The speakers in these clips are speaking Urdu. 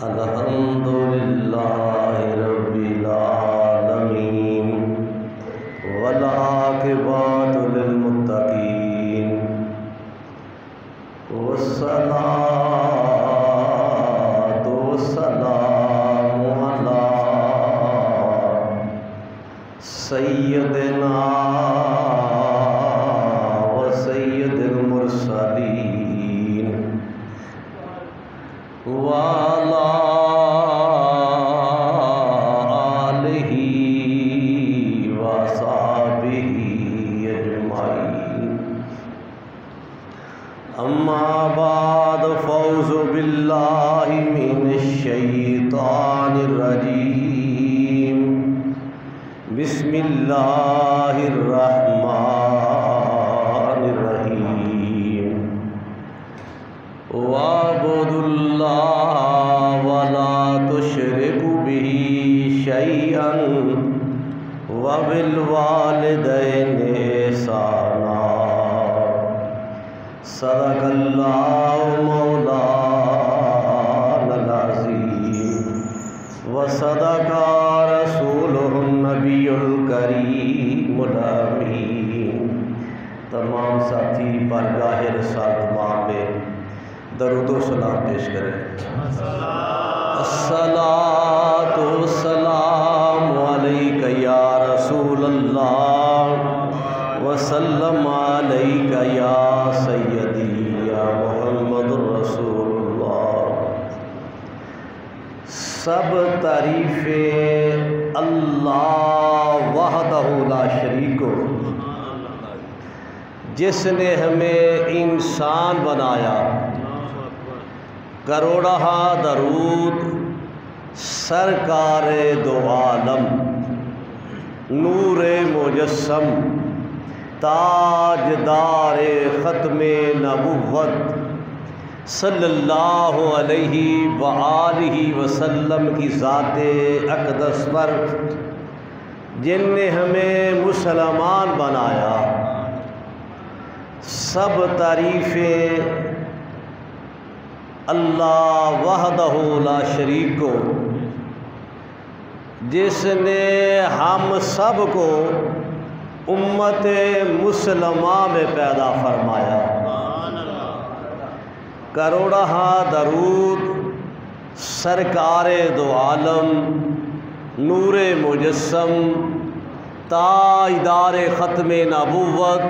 الحمدللہ رب العالمین والعاقبۃ للمتقین والصلاۃ والسلام علی سیدنا و سید المرسلین وعلی آلہ وصحبہ اجمعین۔ اما بعد فاعوذ باللہ من الشیطان الرجیم، بسم اللہ الرحمن الرحیم۔ وَاعْبُدُوا اللَّهَ وَلَا تُشْرِكُوا بِهِ شَيْئًا وَبِالْوَالِدَيْنِ إِحْسَانًا۔ صدق اللہ مولانا العظیم وصدق رسولہ النبی الکریم الامین۔ تمام ساتھی بارگاہ رسالت ماں میں درود و سلام پیش کریں۔ الصلاۃ والسلام علیک یا رسول اللہ وسلم علیک یا سیدی یا محمد رسول اللہ۔ سب تعریفیں اللہ وحدہ لا شریک ہو، جس نے ہمیں انسان بنایا۔ کروڑہ درود سرکار دو عالم، نور مجسم، تاجدار ختم نبوت صلی اللہ علیہ وآلہ وسلم کی ذات اقدس پر، جن نے ہمیں مسلمان بنایا۔ سب تعریفیں اللہ وحدہ لا شریک کو، جس نے ہم سب کو امت مسلمہ میں پیدا فرمایا۔ کروڑہ درود سرکار دو عالم، نور مجسم، تاجدار ختم نبوت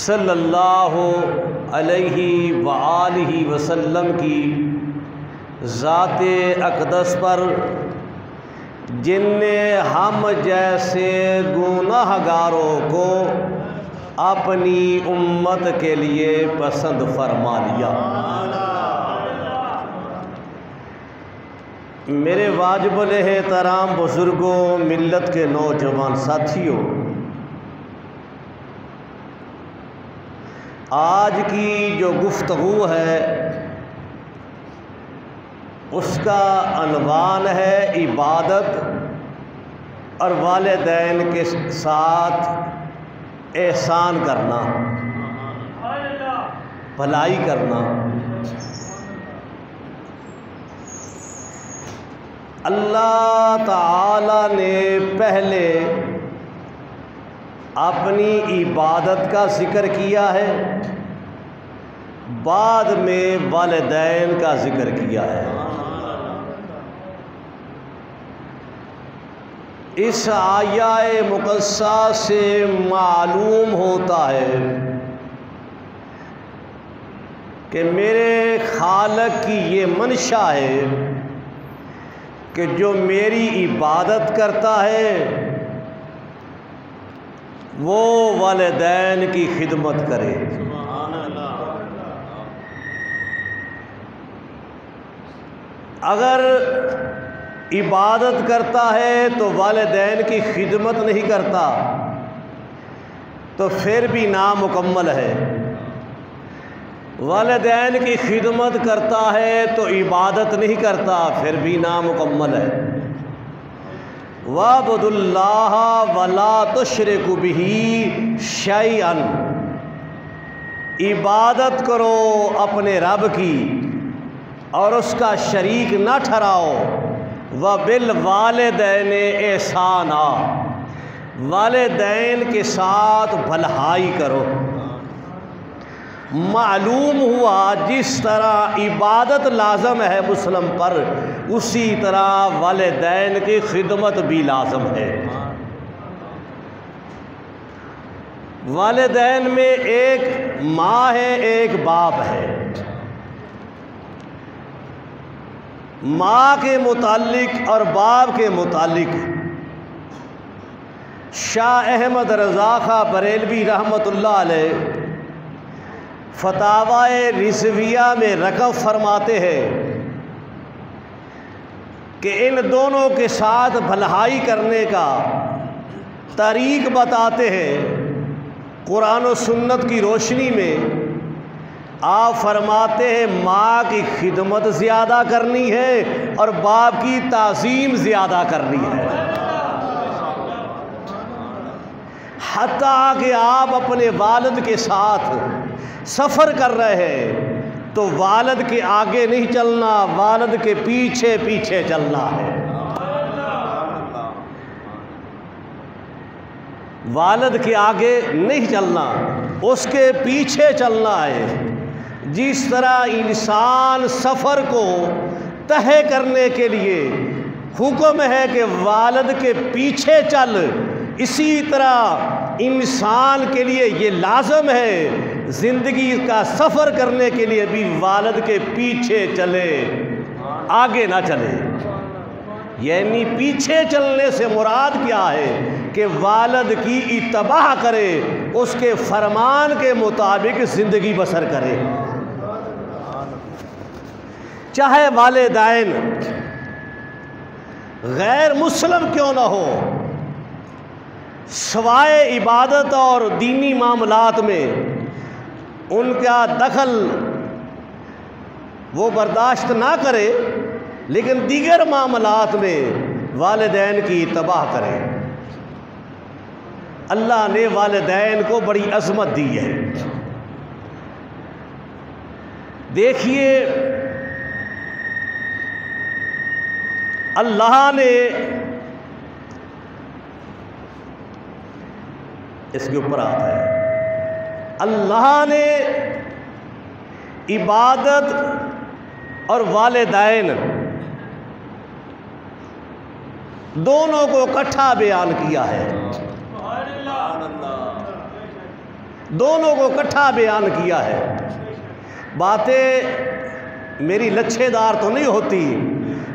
صلی اللہ علیہ وآلہ وسلم کی ذات اقدس پر، جن نے ہم جیسے گناہ گاروں کو اپنی امت کے لیے پسند فرما لیا۔ میرے واجب الاحترام بزرگوں، ملت کے نوجوان ساتھیوں، آج کی جو گفتگو ہے اس کا عنوان ہے عبادت اور والدین کے ساتھ احسان کرنا، بھلائی کرنا۔ اللہ تعالی نے پہلے اپنی عبادت کا ذکر کیا ہے، بعد میں والدین کا ذکر کیا ہے۔ اس آیہ مقدسہ سے معلوم ہوتا ہے کہ میرے خالق کی یہ منشا ہے کہ جو میری عبادت کرتا ہے وہ والدین کی خدمت کرے۔ اگر عبادت کرتا ہے تو والدین کی خدمت نہیں کرتا تو پھر بھی نامکمل ہے۔ والدین کی خدمت کرتا ہے تو عبادت نہیں کرتا، پھر بھی نامکمل ہے۔ وَاعْبُدُوا اللَّهَ وَلَا تُشْرِكُوا بِهِ شَيْئًا، عبادت کرو اپنے رب کی اور اس کا شریک نہ ٹھہراؤ، وَبِالْوَالِدَيْنِ احسانا، والدین کے ساتھ بھلائی کرو۔ معلوم ہوا جس طرح عبادت لازم ہے مسلم پر، اسی طرح والدین کی خدمت بھی لازم ہے۔ والدین میں ایک ماں ہے، ایک باپ ہے۔ ماں کے متعلق اور باپ کے متعلق شاہ احمد رضا خان بریلوی رحمۃ اللہ علیہ فتاوی رضویہ میں رقم فرماتے ہیں کہ ان دونوں کے ساتھ بھلائی کرنے کا طریق بتاتے ہیں۔ قرآن و سنت کی روشنی میں آپ فرماتے ہیں ماں کی خدمت زیادہ کرنی ہے اور باپ کی تعظیم زیادہ کرنی ہے۔ حتیٰ کہ آپ اپنے والد کے ساتھ سفر کر رہے ہیں تو والد کے آگے نہیں چلنا، والد کے پیچھے پیچھے چلنا ہے۔ والد کے آگے نہیں چلنا، اس کے پیچھے چلنا ہے۔ جس طرح انسان سفر کو طے کرنے کے لیے حکم ہے کہ والد کے پیچھے چل، اسی طرح انسان کے لیے یہ لازم ہے زندگی کا سفر کرنے کے لیے بھی والد کے پیچھے چلے، آگے نہ چلے۔ یعنی پیچھے چلنے سے مراد کیا ہے کہ والد کی اتباع کرے، اس کے فرمان کے مطابق زندگی بسر کرے۔ چاہے والدین غیر مسلم کیوں نہ ہو، سوائے عبادت اور دینی معاملات میں ان کا دخل وہ برداشت نہ کرے، لیکن دیگر معاملات میں والدین کی اتباع کرے۔ اللہ نے والدین کو بڑی عظمت دی ہے۔ دیکھیے اللہ نے اس کے اوپر آتا ہے، اللہ نے عبادت اور والدین دونوں کو اکٹھا بیان کیا ہے، دونوں کو اکٹھا بیان کیا ہے۔ باتیں میری لچھے دار تو نہیں ہوتی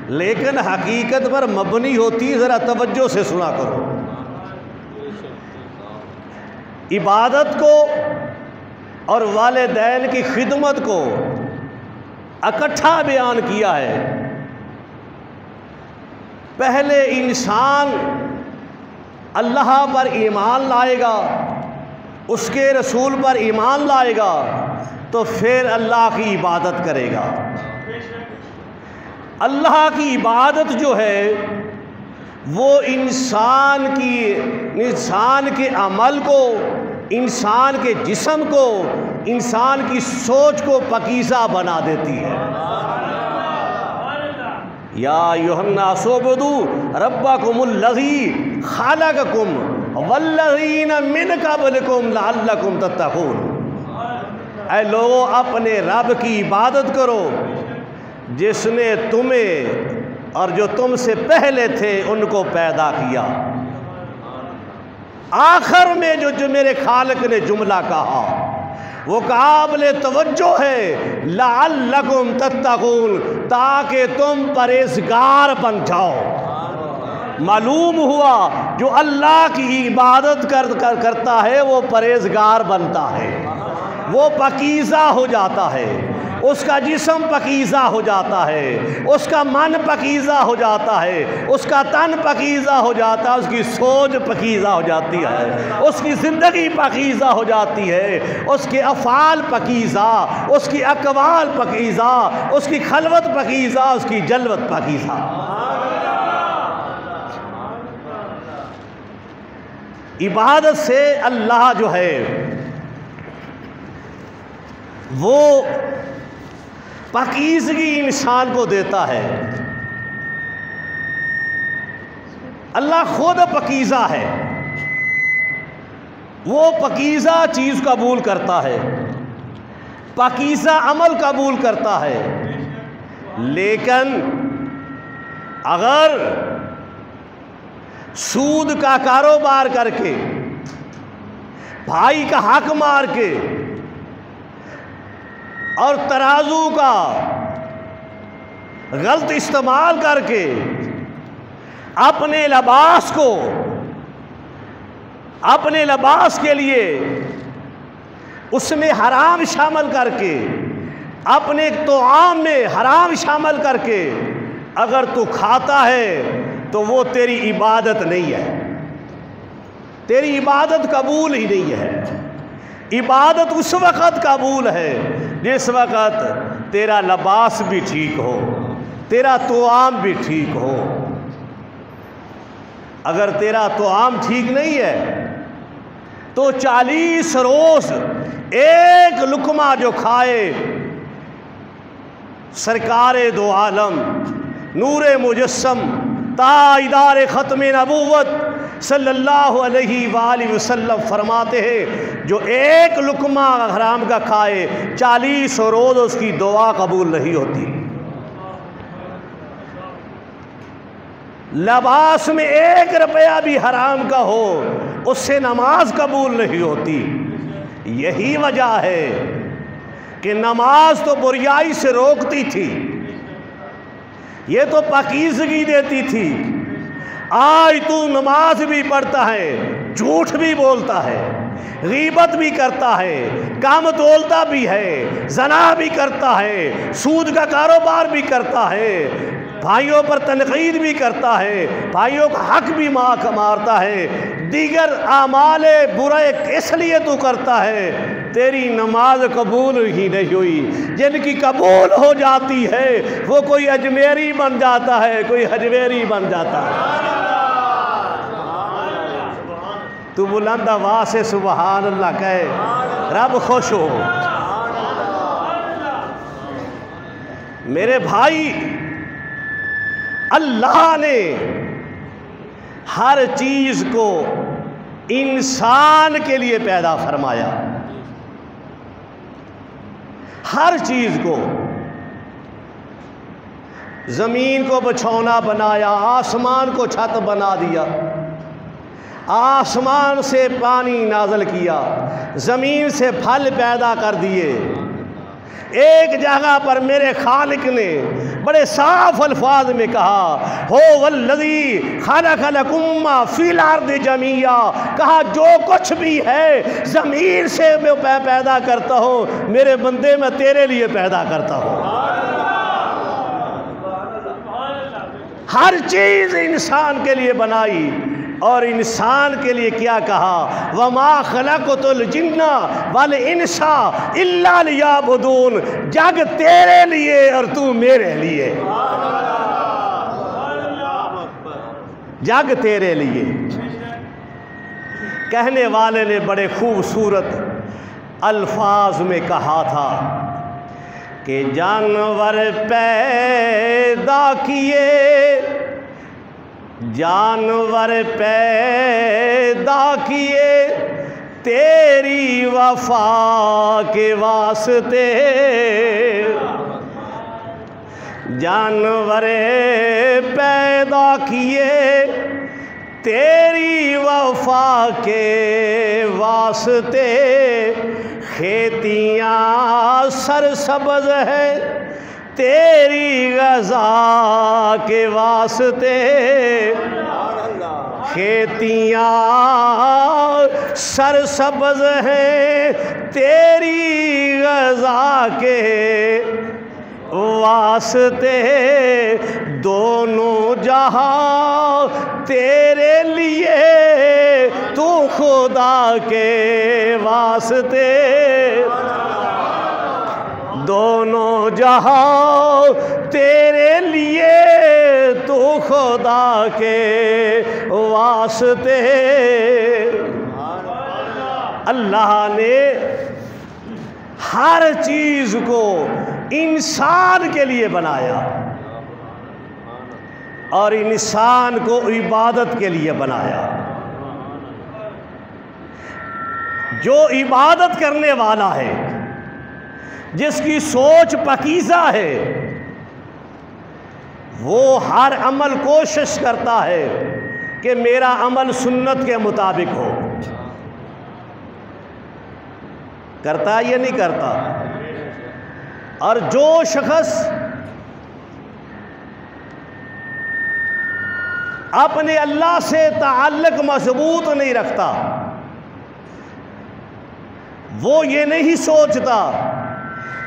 لیکن حقیقت پر مبنی ہوتی، ذرا توجہ سے سنا کرو۔ عبادت کو اور والدین کی خدمت کو اکٹھا بیان کیا ہے۔ پہلے انسان اللہ پر ایمان لائے گا، اس کے رسول پر ایمان لائے گا تو پھر اللہ کی عبادت کرے گا۔ اللہ کی عبادت جو ہے وہ انسان کے عمل کو، انسان کے جسم کو، انسان کی سوچ کو پاکیزہ بنا دیتی ہے۔ یا ایھا الناس اعبدوا ربکم الذی خلقکم والذین من قبلکم لعلکم تتقون۔ اے لوگو اپنے رب کی عبادت کرو جس نے تمہیں اور جو تم سے پہلے تھے ان کو پیدا کیا۔ آخر میں جو میرے خالق نے جملہ کہا وہ قابل توجہ ہے، لعلکم تتقون، تاکہ تم پرہیزگار بن جاؤ۔ معلوم ہوا جو اللہ کی عبادت کرتا ہے وہ پرہیزگار بنتا ہے، وہ پاکیزہ ہو جاتا ہے، اس کا جسم پاکیزہ ہو جاتا ہے، اس کا من پاکیزہ ہو جاتا ہے، اس کا تن پاکیزہ ہو جاتا ہے، اس کی سوچ پاکیزہ ہو جاتی ہے، اس کی زندگی پاکیزہ ہو جاتی ہے، اس کے افعال پاکیزہ، اس کی اقوال پاکیزہ، اس کی خلوت پاکیزہ، اس کی جلوت پاکیزہ۔ عبادت سے اللہ جو ہے وہ پاکیزگی انسان کو دیتا ہے۔ اللہ خود پاکیزہ ہے، وہ پاکیزہ چیز قبول کرتا ہے، پاکیزہ عمل قبول کرتا ہے۔ لیکن اگر سود کا کاروبار کر کے، بھائی کا حق مار کے اور ترازو کا غلط استعمال کر کے اپنے لباس کو، اپنے لباس کے لیے اس میں حرام شامل کر کے، اپنے طعام میں حرام شامل کر کے اگر تو کھاتا ہے تو وہ تیری عبادت نہیں ہے، تیری عبادت قبول ہی نہیں ہے۔ عبادت اس وقت قبول ہے جس وقت تیرا لباس بھی ٹھیک ہو، تیرا طعام بھی ٹھیک ہو۔ اگر تیرا طعام ٹھیک نہیں ہے تو 40 روز ایک لقمہ جو کھائے سرکار دو عالم نور مجسم تاجدار ختم نبوت صلی اللہ علیہ وآلہ وسلم فرماتے ہیں جو ایک لقمہ حرام کا کھائے 40 روز اس کی دعا قبول نہیں ہوتی۔ لباس میں 1 روپیہ بھی حرام کا ہو اس سے نماز قبول نہیں ہوتی۔ یہی وجہ ہے کہ نماز تو بریائی سے روکتی تھی، یہ تو پاکیزگی دیتی تھی۔ آج تو نماز بھی پڑھتا ہے، جھوٹ بھی بولتا ہے، غیبت بھی کرتا ہے، کام تولتا بھی ہے، زنا بھی کرتا ہے، سود کا کاروبار بھی کرتا ہے، بھائیوں پر تنقید بھی کرتا ہے، بھائیوں کا حق بھی مارتا ہے، دیگر اعمال برے اس لیے تو کرتا ہے۔ تیری نماز قبول ہی نہیں ہوئی۔ جن کی قبول ہو جاتی ہے وہ کوئی اجمیری بن جاتا ہے، کوئی حجویری بن جاتا ہے۔ تو بلند آواز سے سبحان اللہ کہے، رب خوش ہو۔ میرے بھائی، اللہ نے ہر چیز کو انسان کے لیے پیدا فرمایا، ہر چیز کو۔ زمین کو بچھونا بنایا، آسمان کو چھت بنا دیا، آسمان سے پانی نازل کیا، زمین سے پھل پیدا کر دیے۔ ایک جگہ پر میرے خالق نے بڑے صاف الفاظ میں کہا، ہو والذی خلق لکم ما فی الارض جمیعا، کہا جو کچھ بھی ہے زمین سے میں پیدا کرتا ہوں، میرے بندے میں تیرے لیے پیدا کرتا ہوں۔ ہر چیز انسان کے لیے بنائی، اور انسان کے لیے کیا کہا، وَمَا خَلَقْتُ الْجِنَّ وَالْإِنسَ إِلَّا لِيَعْبُدُونَ، جگ تیرے لیے اور تو میرے لیے، جگ تیرے لیے۔ کہنے والے نے بڑے خوبصورت الفاظ میں کہا تھا کہ جانور پیدا کیے، جانور پیدا کیے تیری وفا کے واسطے، جانور پیدا کیے تیری وفا کے واسطے، کھیتیاں سرسبز ہے تیری غذا کے واسطے، کھیتیاں سرسبز ہیں تیری غذا کے واسطے، دونوں جہاں تیرے لیے تو خدا کے واسطے، دونوں جہاں تیرے لیے تو خدا کے واسطے۔ اللہ نے ہر چیز کو انسان کے لیے بنایا اور انسان کو عبادت کے لیے بنایا۔ جو عبادت کرنے والا ہے، جس کی سوچ پاکیزہ ہے، وہ ہر عمل کوشش کرتا ہے کہ میرا عمل سنت کے مطابق ہو۔ کرتا ہے یا نہیں کرتا؟ اور جو شخص اپنے اللہ سے تعلق مضبوط نہیں رکھتا، وہ یہ نہیں سوچتا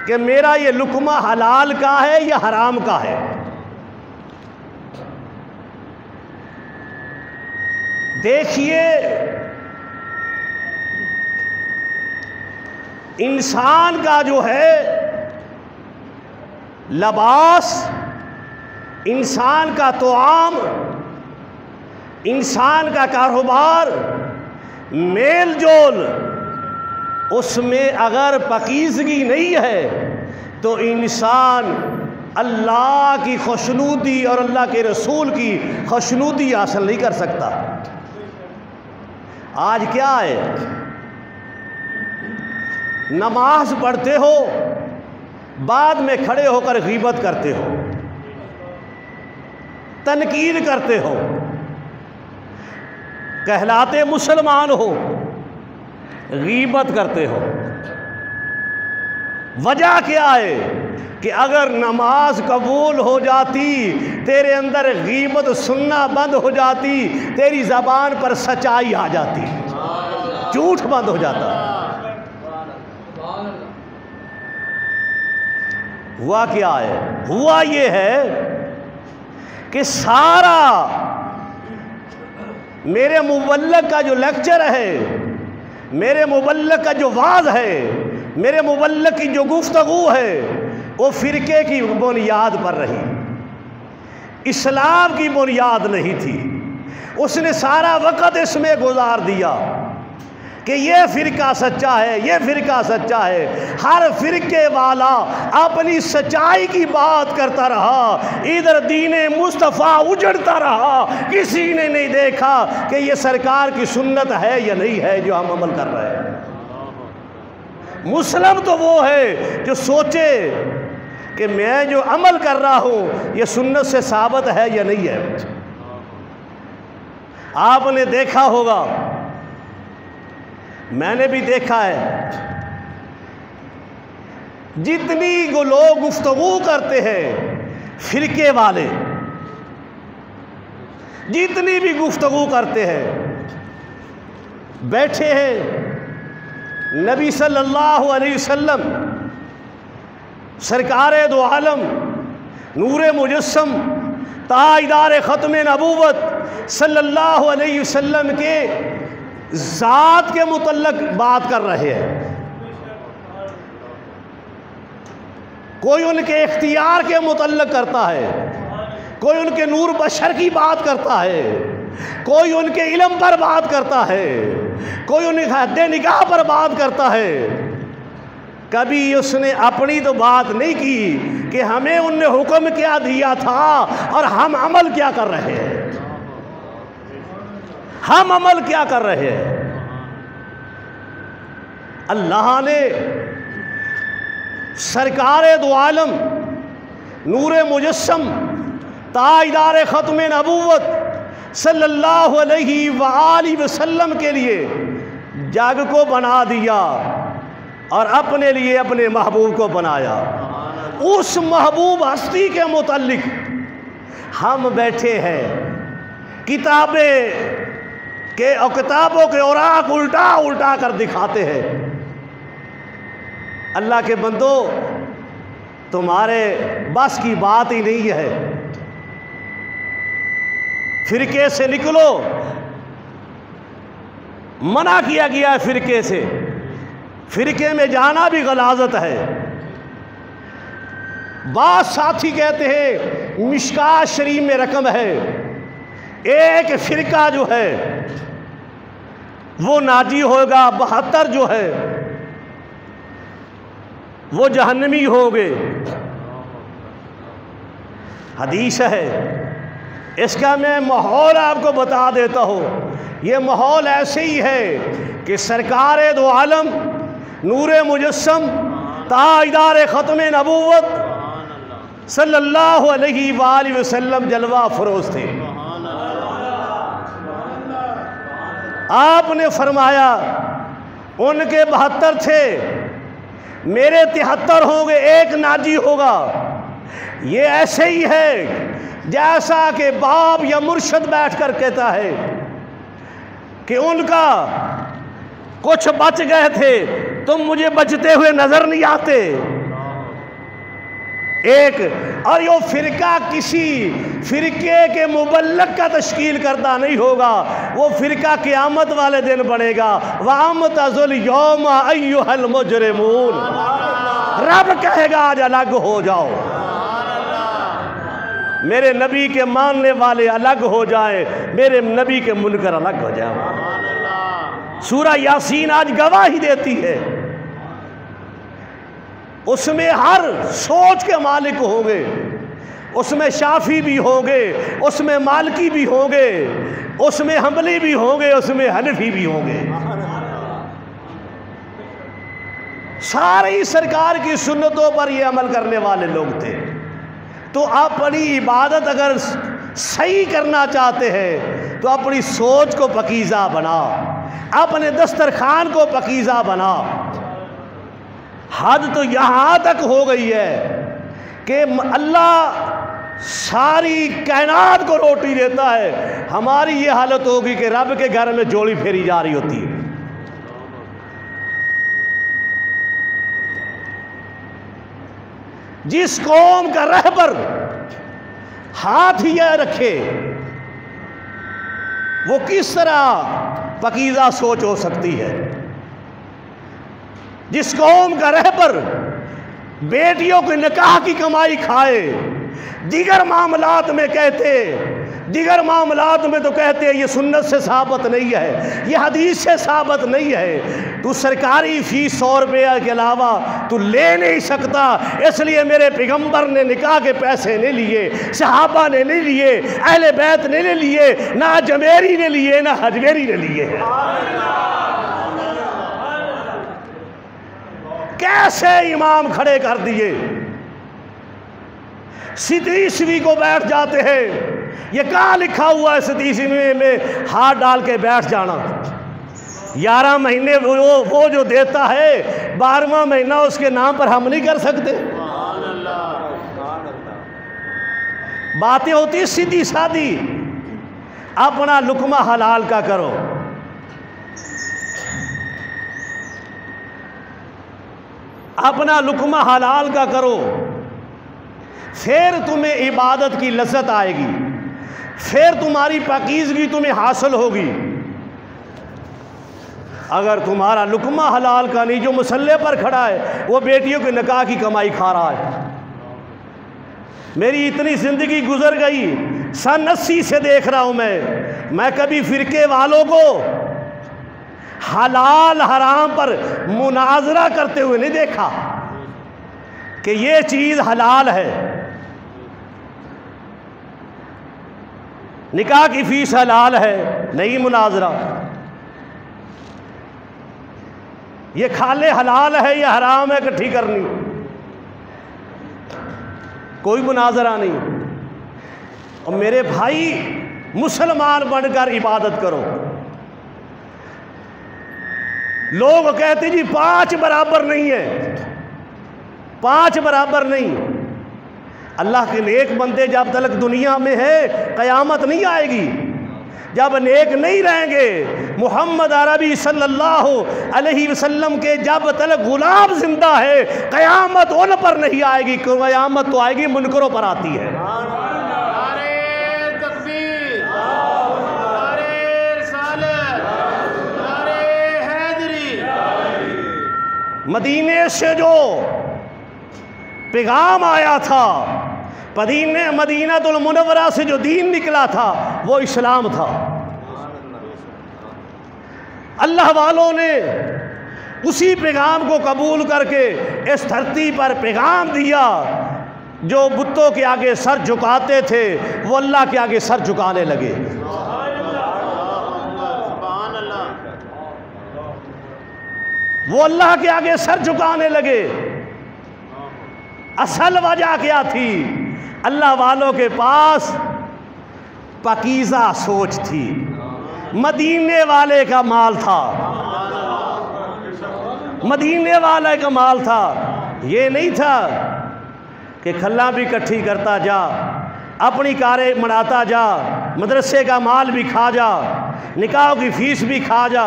کہ میرا یہ لقمہ حلال کا ہے یا حرام کا ہے۔ دیکھیے، انسان کا جو ہے لباس، انسان کا طعام، انسان کا کاروبار، میل جول، اس میں اگر پاکیزگی نہیں ہے تو انسان اللہ کی خوشنودی اور اللہ کے رسول کی خوشنودی حاصل نہیں کر سکتا۔ آج کیا ہے؟ نماز پڑھتے ہو، بعد میں کھڑے ہو کر غیبت کرتے ہو، تنقید کرتے ہو، کہلاتے مسلمان ہو، غیبت کرتے ہو۔ وجہ کیا ہے؟ کہ اگر نماز قبول ہو جاتی، تیرے اندر غیبت سننا بند ہو جاتی، تیری زبان پر سچائی آ جاتی، جھوٹ بند ہو جاتا۔ ہوا کیا ہے؟ ہوا یہ ہے کہ سارا میرے مبلغ کا جو لیکچر ہے، میرے مبلغ کا جو وعظ ہے، میرے مبلغ کی جو گفتگو ہے، وہ فرقے کی بنیاد پر رہی، اسلام کی بنیاد نہیں تھی۔ اس نے سارا وقت اس میں گزار دیا کہ یہ فرقہ سچا ہے، یہ فرقہ سچا ہے۔ ہر فرقے والا اپنی سچائی کی بات کرتا رہا، ادھر دین مصطفیٰ اجڑتا رہا۔ کسی نے نہیں دیکھا کہ یہ سرکار کی سنت ہے یا نہیں ہے جو ہم عمل کر رہے ہیں۔ مسلم تو وہ ہے جو سوچے کہ میں جو عمل کر رہا ہوں یہ سنت سے ثابت ہے یا نہیں ہے۔ آپ نے دیکھا ہوگا، میں نے بھی دیکھا ہے، جتنی لوگ گفتگو کرتے ہیں فرقے والے، جتنی بھی گفتگو کرتے ہیں، بیٹھے ہیں نبی صلی اللہ علیہ وسلم، سرکار دو عالم، نور مجسم، تاجدار ختم نبوت صلی اللہ علیہ وسلم کے ذات کے متعلق بات کر رہے ہیں۔ کوئی ان کے اختیار کے متعلق کرتا ہے، کوئی ان کے نور بشر کی بات کرتا ہے، کوئی ان کے علم پر بات کرتا ہے، کوئی ان کے حد نگاہ پر بات کرتا ہے۔ کبھی اس نے اپنی تو بات نہیں کی کہ ہمیں ان نے حکم کیا دیا تھا اور ہم عمل کیا کر رہے ہیں، ہم عمل کیا کر رہے ہیں۔ اللہ نے سرکار دو عالم، نور مجسم، تاجدار ختم نبوت صلی اللہ علیہ وآلہ وسلم کے لیے جگ کو بنا دیا اور اپنے لیے اپنے محبوب کو بنایا۔ اس محبوب ہستی کے متعلق ہم بیٹھے ہیں، کتابوں کے اوراق الٹا الٹا کر دکھاتے ہیں۔ اللہ کے بندو، تمہارے بس کی بات ہی نہیں ہے، فرقے سے نکلو، منع کیا گیا ہے فرقے سے، فرقے میں جانا بھی غلاظت ہے۔ بعض ساتھی کہتے ہیں مشکات شریف میں رقم ہے، ایک فرقہ جو ہے وہ ناجی ہوگا، 72 جو ہے وہ جہنمی ہوں گے۔ حدیث ہے، اس کا میں ماحول آپ کو بتا دیتا ہوں۔ یہ ماحول ایسے ہی ہے کہ سرکار دو عالم نور مجسم تاجدار ختم نبوت صلی اللہ علیہ وآلہ وسلم جلوہ فروز تھے۔ آپ نے فرمایا ان کے 72 تھے، میرے 73 ہوں گے، ایک ناجی ہوگا۔ یہ ایسے ہی ہے جیسا کہ باپ یا مرشد بیٹھ کر کہتا ہے کہ ان کا کچھ بچ گئے تھے، تم مجھے بچتے ہوئے نظر نہیں آتے۔ ایک اور یہ فرقہ کسی فرقے کے مبلغ کا تشکیل کرتا نہیں ہوگا، وہ فرقہ قیامت والے دن بنے گا۔ وَأَمْتَزُ الْيَوْمَ أَيُّهَا الْمُجْرِمُونَ، رب کہے گا آج الگ ہو جاؤ، میرے نبی کے ماننے والے الگ ہو جائیں، میرے نبی کے منکر الگ ہو جائیں۔ سورہ یاسین آج گواہی دیتی ہے، اس میں ہر سوچ کے مالک ہوں گے، اس میں شافی بھی ہوں گے، اس میں مالکی بھی ہوں گے، اس میں حنبلی بھی ہوں گے، اس میں حنفی بھی ہوں گے۔ سارے ہی سرکار کی سنتوں پر یہ عمل کرنے والے لوگ تھے۔ تو اپنی عبادت اگر صحیح کرنا چاہتے ہیں تو اپنی سوچ کو پاکیزہ بنا، اپنے دسترخوان کو پاکیزہ بنا۔ حد تو یہاں تک ہو گئی ہے کہ اللہ ساری کائنات کو روٹی دیتا ہے، ہماری یہ حالت ہوگی کہ رب کے گھر میں جوڑی پھیری جا رہی ہوتی ہے۔ جس قوم کا رہبر ہاتھ ہی رکھے وہ کس طرح پاکیزہ سوچ ہو سکتی ہے؟ جس قوم کا رہبر بیٹیوں کے نکاح کی کمائی کھائے، دیگر معاملات میں تو کہتے ہیں یہ سنت سے ثابت نہیں ہے، یہ حدیث سے ثابت نہیں ہے، تو سرکاری فیس 100 روپے کے علاوہ تو لے نہیں سکتا، اس لیے میرے پیغمبر نے نکاح کے پیسے نہیں لیے، صحابہ نے نہیں لیے، اہل بیت نے نہیں لیے، نہ جمیری نے لیے، نہ حجویری نے لیے۔ کیسے امام کھڑے کر دیے، 37ویں کو بیٹھ جاتے ہیں، یہ کہاں لکھا ہوا ہے 37ویں میں ہاتھ ڈال کے بیٹھ جانا؟ 11 مہینے وہ جو دیتا ہے، 12واں مہینہ اس کے نام پر ہم نہیں کر سکتے؟ باتیں ہوتی سیدھی سادی، اپنا لقمہ حلال کا کرو۔ اپنا لقمہ حلال کا کرو، پھر تمہیں عبادت کی لذت آئے گی، پھر تمہاری پاکیزگی تمہیں حاصل ہوگی۔ اگر تمہارا لقمہ حلال کا نہیں، جو مسلح پر کھڑا ہے وہ بیٹیوں کے نکاح کی کمائی کھا رہا ہے۔ میری اتنی زندگی گزر گئی، سن 80 سے دیکھ رہا ہوں میں کبھی فرقے والوں کو حلال حرام پر مناظرہ کرتے ہوئے نہیں دیکھا کہ یہ چیز حلال ہے، نکاح کی فیس حلال ہے، نہیں مناظرہ۔ یہ کھالے حلال ہے یا حرام ہے اکٹھی کرنی، کوئی مناظرہ نہیں۔ اور میرے بھائی مسلمان بن کر عبادت کرو۔ لوگ کہتے جی 5 برابر نہیں ہے، 5 برابر نہیں۔ اللہ کے نیک بندے جب تک دنیا میں ہے قیامت نہیں آئے گی، جب نیک نہیں رہیں گے، محمد عربی صلی اللہ علیہ وسلم کے جب تک غلام زندہ ہے قیامت ان پر نہیں آئے گی، قیامت تو آئے گی منکروں پر آتی ہے۔ مدینے سے جو پیغام آیا تھا، مدینہ المنورہ سے جو دین نکلا تھا وہ اسلام تھا۔ اللہ والوں نے اسی پیغام کو قبول کر کے اس دھرتی پر پیغام دیا جو بتوں کے آگے سر جھکاتے تھے وہ اللہ کے آگے سر جھکانے لگے۔ وہ اللہ کے آگے سر جھکانے لگے۔ اصل وجہ کیا تھی؟ اللہ والوں کے پاس پاکیزہ سوچ تھی، مدینے والے کا مال تھا، مدینے والے کا مال تھا۔ یہ نہیں تھا کہ کھلا بھی کٹھی کرتا جا، اپنی کاریں مناتا جا، مدرسے کا مال بھی کھا جا، نکاح کی فیس بھی کھا جا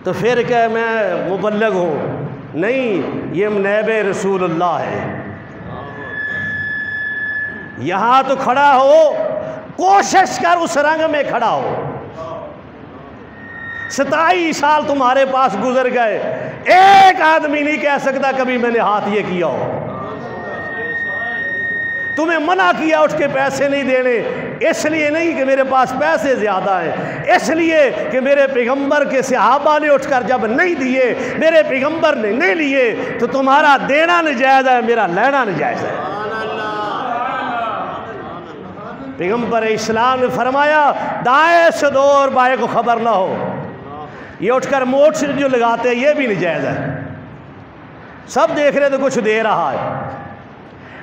تو پھر کہ میں مبلغ ہوں۔ نہیں، یہ نائب رسول اللہ ہے۔ یہاں تو کھڑا ہو، کوشش کر اس رنگ میں کھڑا ہو۔ 27 سال تمہارے پاس گزر گئے، ایک آدمی نہیں کہہ سکتا کبھی میں نے ہاتھ یہ کیا ہو۔ تمہیں منع کیا اٹھ کے پیسے نہیں دینے، اس لیے نہیں کہ میرے پاس پیسے زیادہ ہیں، اس لیے کہ میرے پیغمبر کے صحابہ نے اٹھ کر جب نہیں دیے، میرے پیغمبر نے نہیں لیے، تو تمہارا دینا نجائز ہے، میرا لینا نجائز ہے۔ پیغمبر اسلام نے فرمایا دائیں سے دو اور بائیں کو خبر نہ ہو۔ یہ اٹھ کر موٹ سے جو لگاتے ہیں یہ بھی نجائز ہے، سب دیکھ رہے تو کچھ دے رہا ہے۔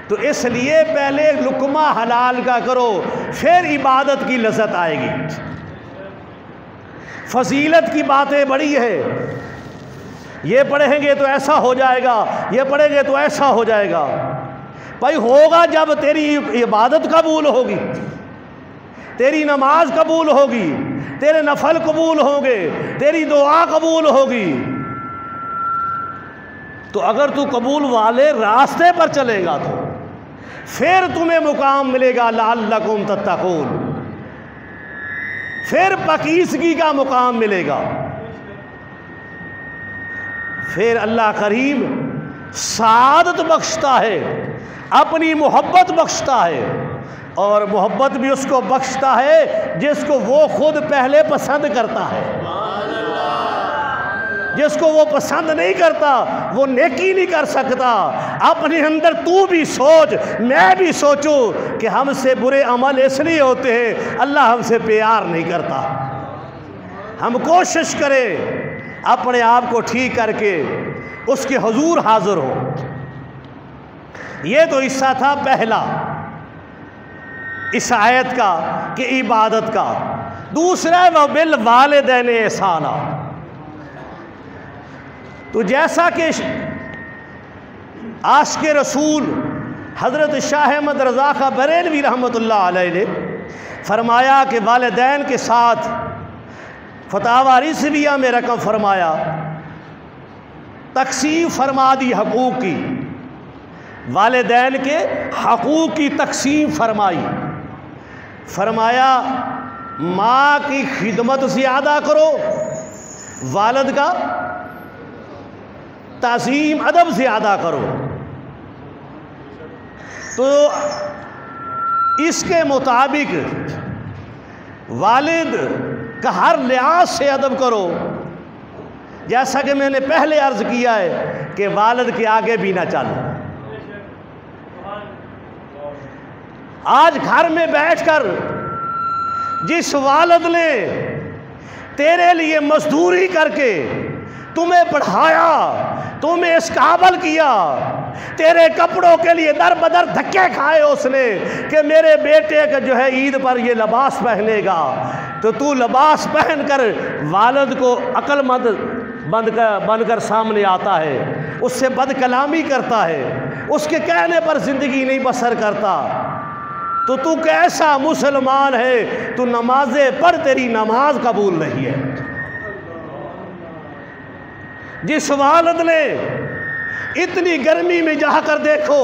تو اس لیے پہلے لقمہ حلال کا کرو، پھر عبادت کی لذت آئے گی۔ فضیلت کی باتیں بڑی ہیں، یہ پڑھیں گے تو ایسا ہو جائے گا، یہ پڑھیں گے تو ایسا ہو جائے گا۔ بھائی ہوگا جب تیری عبادت قبول ہوگی، تیری نماز قبول ہوگی، تیرے نفل قبول ہوں گے، تیری دعا قبول ہوگی۔ تو اگر تو قبول والے راستے پر چلے گا تو پھر تمہیں مقام ملے گا لعلکم تتقون، پھر پاکیزگی کا مقام ملے گا، پھر اللہ کریم سعادت بخشتا ہے، اپنی محبت بخشتا ہے، اور محبت بھی اس کو بخشتا ہے جس کو وہ خود پہلے پسند کرتا ہے۔ جس کو وہ پسند نہیں کرتا وہ نیکی نہیں کر سکتا۔ اپنے اندر تو بھی سوچ، میں بھی سوچوں کہ ہم سے برے عمل اس لیے ہوتے ہیں اللہ ہم سے پیار نہیں کرتا۔ ہم کوشش کریں اپنے آپ کو ٹھیک کر کے اس کے حضور حاضر ہو۔ یہ تو حصہ تھا پہلا اس آیت کا کہ عبادت کا۔ دوسرا وبالوالدین احسانا، تو جیسا کہ عاشق رسول حضرت شاہ احمد رضا خاں بریلوی رحمۃ اللہ علیہ نے فرمایا کہ والدین کے ساتھ فتاوی رضویہ میں رقم فرمایا، تقسیم فرما دی حقوق کی، والدین کے حقوق کی تقسیم فرمائی۔ فرمایا ماں کی خدمت زیادہ کرو، والد کا تعظیم ادب زیادہ کرو۔ تو اس کے مطابق والد کا ہر لحاظ سے ادب کرو، جیسا کہ میں نے پہلے عرض کیا ہے کہ والد کے آگے بھی نہ چلو۔ آج گھر میں بیٹھ کر جس والد نے تیرے لیے مزدوری کر کے تمہیں پڑھایا، تمہیں اس قابل کیا، تیرے کپڑوں کے لیے در بدر دھکے کھائے اس نے کہ میرے بیٹے کا جو ہے عید پر یہ لباس پہنے گا، تو لباس پہن کر والد کو عقل مند بن کر سامنے آتا ہے، اس سے بد کلامی کرتا ہے، اس کے کہنے پر زندگی نہیں بسر کرتا، تو کیسا مسلمان ہے؟ تو نمازیں پڑھ، تیری نماز قبول نہیں ہے۔ جس والد نے اتنی گرمی میں جا کر دیکھو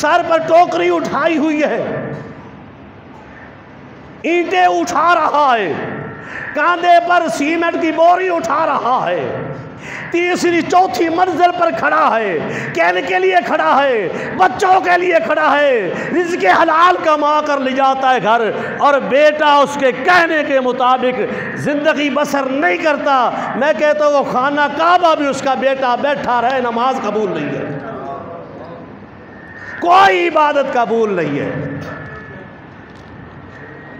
سر پر ٹوکری اٹھائی ہوئی ہے، اینٹیں اٹھا رہا ہے، کاندھے پر سیمنٹ کی بوری اٹھا رہا ہے، تیسری چوتھی منزل پر کھڑا ہے، کہنے کے لیے کھڑا ہے، بچوں کے لیے کھڑا ہے، رزق حلال کما کر لے جاتا ہے گھر، اور بیٹا اس کے کہنے کے مطابق زندگی بسر نہیں کرتا۔ میں کہتا ہوں وہ خانہ کعبہ بھی اس کا بیٹا بیٹھا رہے، نماز قبول نہیں ہے۔ کوئی عبادت قبول نہیں ہے۔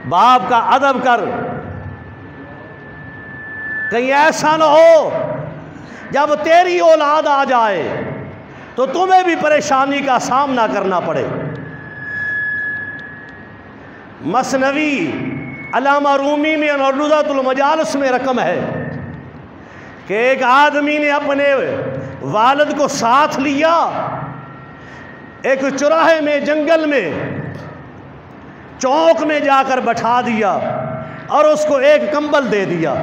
باپ کا ادب کر، کہیں ایسا نہ ہو جب تیری اولاد آ جائے تو تمہیں بھی پریشانی کا سامنا کرنا پڑے۔ مثنوی علامہ رومی میں اور نزہۃ المجالس میں رقم ہے کہ ایک آدمی نے اپنے والد کو ساتھ لیا، ایک چوراہے میں، جنگل میں، چوک میں جا کر بٹھا دیا اور اس کو ایک کمبل دے دیا،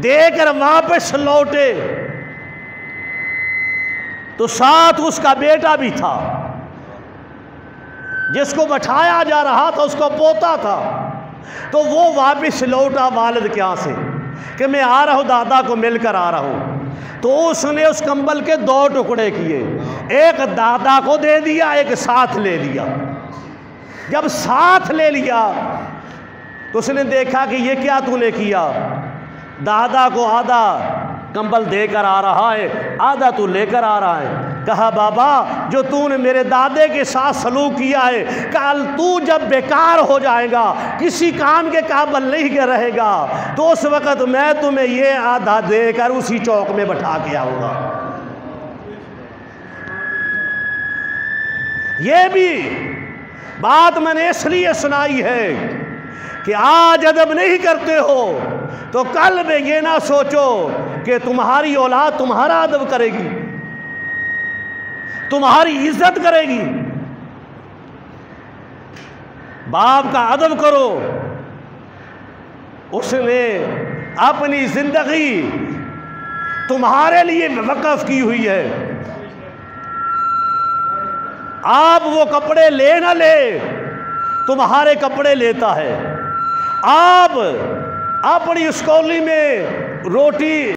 دے کر واپس لوٹے تو ساتھ اس کا بیٹا بھی تھا، جس کو بٹھایا جا رہا تھا اس کو پوتا تھا۔ تو وہ واپس لوٹا والد کے یہاں سے کہ میں آ رہا ہوں، دادا کو مل کر آ رہا ہوں۔ تو اس نے اس کمبل کے 2 ٹکڑے کیے، ایک دادا کو دے دیا، ایک ساتھ لے لیا۔ جب ساتھ لے لیا تو اس نے دیکھا کہ یہ کیا تو نے کیا؟ دادا کو آدھا کمبل دے کر آ رہا ہے، آدھا تو لے کر آ رہا ہے۔ کہا بابا جو تو نے میرے دادے کے ساتھ سلوک کیا ہے، کل تو جب بیکار ہو جائے گا، کسی کام کے قابل نہیں رہے گا، تو اس وقت میں تمہیں یہ آدھا دے کر اسی چوک میں بٹھا کے آؤں گا۔ یہ بھی بات میں نے اس لیے سنائی ہے کہ آج ادب نہیں کرتے ہو تو کل میں یہ نہ سوچو کہ تمہاری اولاد تمہارا ادب کرے گی، تمہاری عزت کرے گی۔ باپ کا ادب کرو، اس نے اپنی زندگی تمہارے لیے وقف کی ہوئی ہے۔ آپ وہ کپڑے لے نہ لے، تمہارے کپڑے لیتا ہے۔ آپ اپنی اسکولی میں روٹی